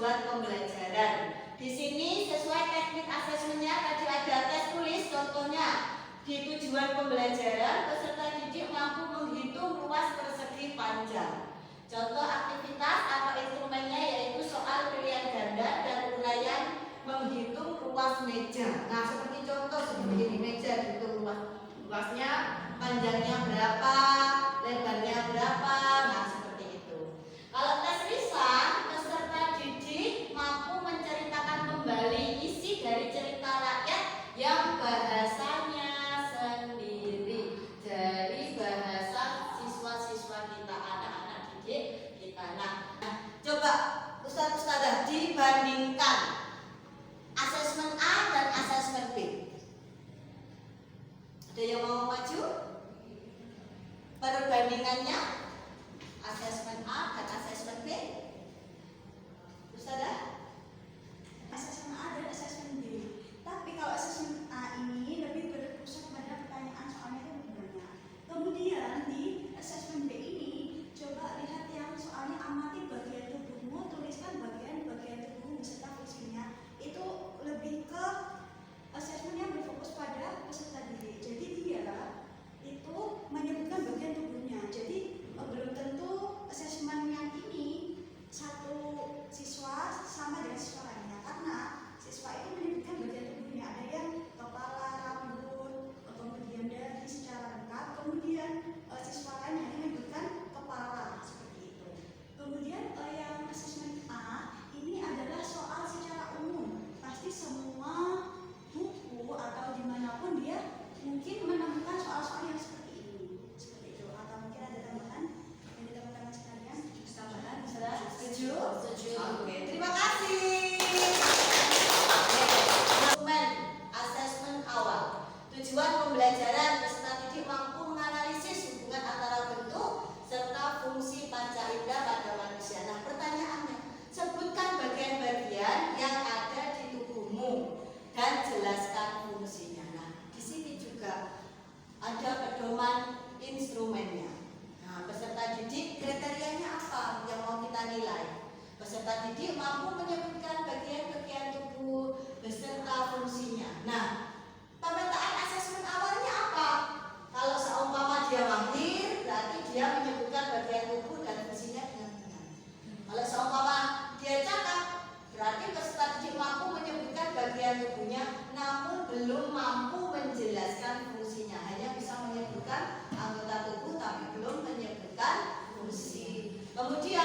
tujuan pembelajaran. Di sini sesuai teknik asesmennya tadi ada tes tulis, contohnya di tujuan pembelajaran peserta didik mampu menghitung luas persegi panjang. Contoh aktivitas atau instrumennya yaitu soal pilihan ganda dan uraian menghitung luas meja. Nah, seperti contoh seperti ini, meja dihitung luasnya, panjangnya berapa, lebarnya berapa. Nah, seperti itu. Kalau tes lisan, peserta didik mampu menceritakan kembali isi dari cerita rakyat yang bahasanya sendiri, dari bahasa siswa-siswa kita, anak-anak didik kita. Nah, coba Ustadz-ustadzah dibandingkan asesmen A dan asesmen B. Ada yang mau maju? Perbandingannya asesmen A dan asesmen B. Ustazah? Asesmen A dan asesmen B. Tapi kalau asesmen A ini lebih berpusat pada pertanyaan soalnya itu banyak. Kemudian di asesmen B ini coba lihat yang soalnya amati bagian tubuhmu, tuliskan bagian-bagian tubuhmu beserta fungsinya. Itu lebih ke asesmen yang berfokus pada peserta didik. Jadi dia itu menyebutkan bagian tubuhnya. Jadi belum tentu asesmen yang ini satu siswa sama dengan siswa lainnya, karena siswa itu menyebutkan bagian tubuhnya. Ada yang kepala, rambut, kemudian dahi secara lengkap, kemudian siswa lain hanya menyebutkan kepala seperti itu. Kemudian yang asesmen A ini adalah soal secara umum. Pasti semua buku atau dimanapun dia mungkin menemukan soal-soal yang seperti ini, seperti itu. Atau mungkin ada tambahan dari teman-teman sekalian? Tambahan, sudah setuju? Setuju. Oke, terima kasih. Dokumen asesmen awal. Tujuan pembelajaran peserta didik mampu menganalisis hubungan antara bentuk serta fungsi panca indera pada manusia. Nah, pertanyaannya, sebutkan bagian-bagian yang ada di tubuhmu dan jelaskan fungsinya. Nah, di sini juga ada pedoman instrumennya. Nah, peserta didik kriterianya apa yang mau kita nilai? Peserta didik mampu menyebutkan bagian-bagian tubuh beserta fungsinya. Nah, pemetaan asesmen awalnya apa? Kalau seumpama dia mahir, berarti dia menyebutkan bagian tubuh dan fungsinya dengan benar. Kalau seumpama dia cakap, berarti peserta didik mampu menyebutkan bagian tubuhnya, namun belum mampu menjelaskan fungsinya. Hanya bisa menyebutkan anggota tubuh, tapi belum menyebutkan fungsi. Kemudian